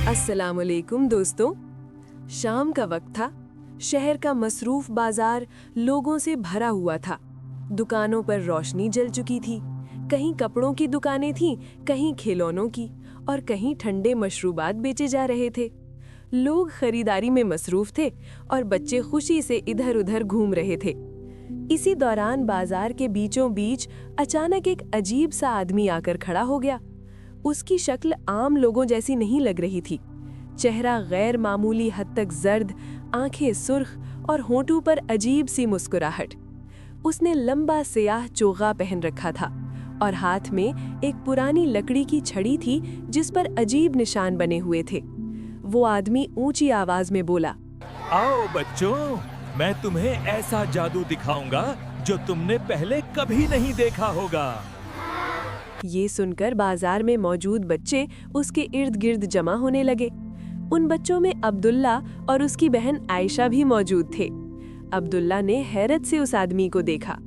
अस्सलामुअलैकुम दोस्तों। शाम का वक्त था। शहर का मसरूफ बाजार लोगों से भरा हुआ था। दुकानों पर रोशनी जल चुकी थी। कहीं कपड़ों की दुकानें थीं, कहीं खिलौनों की और कहीं ठंडे मशरूबात बेचे जा रहे थे। लोग खरीदारी में मसरूफ थे और बच्चे खुशी से इधर उधर घूम रहे थे। इसी दौरान बाजार के बीचों बीच अचानक एक अजीब सा आदमी आकर खड़ा हो गया। उसकी शक्ल आम लोगों जैसी नहीं लग रही थी। चेहरा गैर मामूली हद तक जर्द, आंखें सुर्ख और होंठों पर अजीब सी मुस्कुराहट। उसने लंबा सियाह चोगा पहन रखा था और हाथ में एक पुरानी लकड़ी की छड़ी थी जिस पर अजीब निशान बने हुए थे। वो आदमी ऊंची आवाज में बोला, आओ बच्चों, मैं तुम्हें ऐसा जादू दिखाऊंगा जो तुमने पहले कभी नहीं देखा होगा। ये सुनकर बाजार में मौजूद बच्चे उसके इर्द गिर्द जमा होने लगे। उन बच्चों में अब्दुल्ला और उसकी बहन आयशा भी मौजूद थे। अब्दुल्ला ने हैरत से उस आदमी को देखा।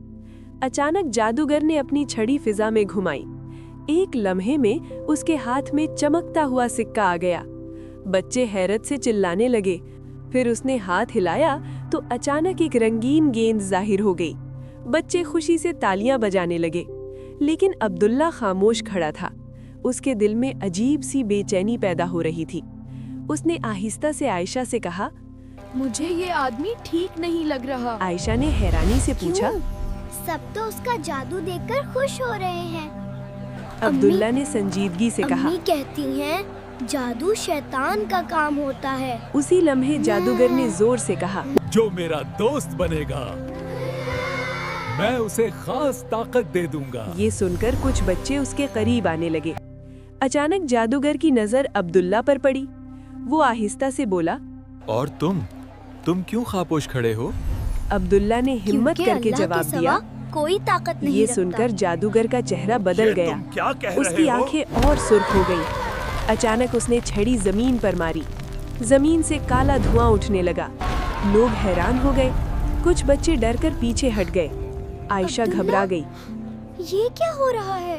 अचानक जादूगर ने अपनी छड़ी फिजा में घुमाई। एक लम्हे में उसके हाथ में चमकता हुआ सिक्का आ गया। बच्चे हैरत से चिल्लाने लगे। फिर उसने हाथ हिलाया तो अचानक एक रंगीन गेंद जाहिर हो गई। बच्चे खुशी से तालियां बजाने लगे, लेकिन अब्दुल्ला खामोश खड़ा था। उसके दिल में अजीब सी बेचैनी पैदा हो रही थी। उसने आहिस्ता से आयशा से कहा, मुझे ये आदमी ठीक नहीं लग रहा। आयशा ने हैरानी से पूछा, सब तो उसका जादू देखकर खुश हो रहे हैं। अब्दुल्ला ने संजीदगी से कहा, अम्मी कहती हैं जादू शैतान का काम होता है। उसी लम्हे जादूगर ने जोर से कहा, जो मेरा दोस्त बनेगा मैं उसे खास ताकत दे दूंगा। ये सुनकर कुछ बच्चे उसके करीब आने लगे। अचानक जादूगर की नजर अब्दुल्ला पर पड़ी। वो आहिस्ता से बोला, और तुम क्यों खामोश खड़े हो? अब्दुल्ला ने हिम्मत क्योंकि करके अल्लाह के जवाब सिवा दिया। कोई ताकत नहीं ये रखता। सुनकर जादूगर का चेहरा बदल ये गया। तुम क्या कह उसकी रहे हो? आंखें और सुर्ख हो गईं। अचानक उसने छड़ी जमीन पर मारी। जमीन से काला धुआं उठने लगा। लोग हैरान हो गए। कुछ बच्चे डरकर पीछे हट गए। आयशा घबरा गई। ये क्या हो रहा है?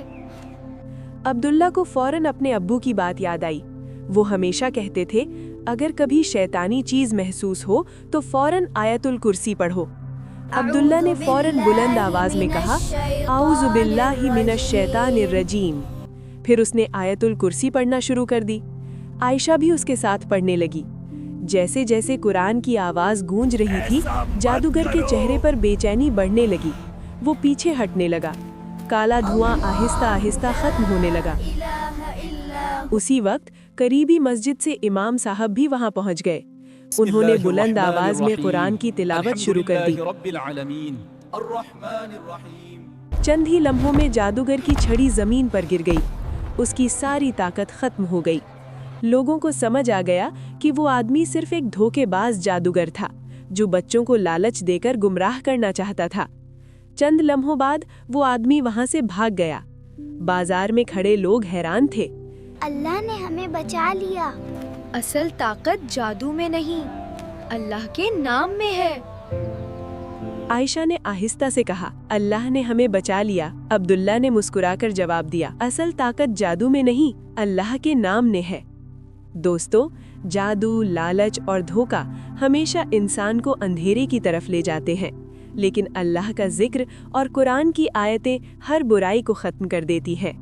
अब्दुल्ला को फौरन अपने अब्बू की बात याद आई। वो हमेशा कहते थे, अगर कभी शैतानी चीज महसूस हो तो फौरन आयतुल कुर्सी पढ़ो। अब्दुल्ला ने फौरन बुलंद आवाज में कहा, आऊज़ु बिल्लाहि मिनश शैतानिर रजीम। फिर उसने आयतुल कुर्सी पढ़ना शुरू कर दी। आयशा भी उसके साथ पढ़ने लगी। जैसे जैसे कुरान की आवाज गूंज रही थी, जादूगर के चेहरे पर बेचैनी बढ़ने लगी। वो पीछे हटने लगा। काला धुआं आहिस्ता आहिस्ता खत्म होने लगा। उसी वक्त करीबी मस्जिद से इमाम साहब भी वहां पहुंच गए। उन्होंने बुलंद आवाज में कुरान की तिलावत शुरू कर दी। चंद ही लम्हों में जादूगर की छड़ी जमीन पर गिर गई। उसकी सारी ताकत खत्म हो गई। लोगों को समझ आ गया कि वो आदमी सिर्फ एक धोखेबाज जादूगर था जो बच्चों को लालच देकर गुमराह करना चाहता था। चंद लम्हों बाद वो आदमी वहां से भाग गया। बाजार में खड़े लोग हैरान थे। अल्लाह ने हमें बचा लिया। असल ताकत जादू में नहीं, अल्लाह के नाम में है। आयशा ने आहिस्ता से कहा, अल्लाह ने हमें बचा लिया। अब्दुल्ला ने मुस्कुराकर जवाब दिया, असल ताकत जादू में नहीं, अल्लाह के नाम में है। दोस्तों, जादू, लालच और धोखा हमेशा इंसान को अंधेरे की तरफ ले जाते हैं, लेकिन अल्लाह का जिक्र और कुरान की आयतें हर बुराई को खत्म कर देती हैं।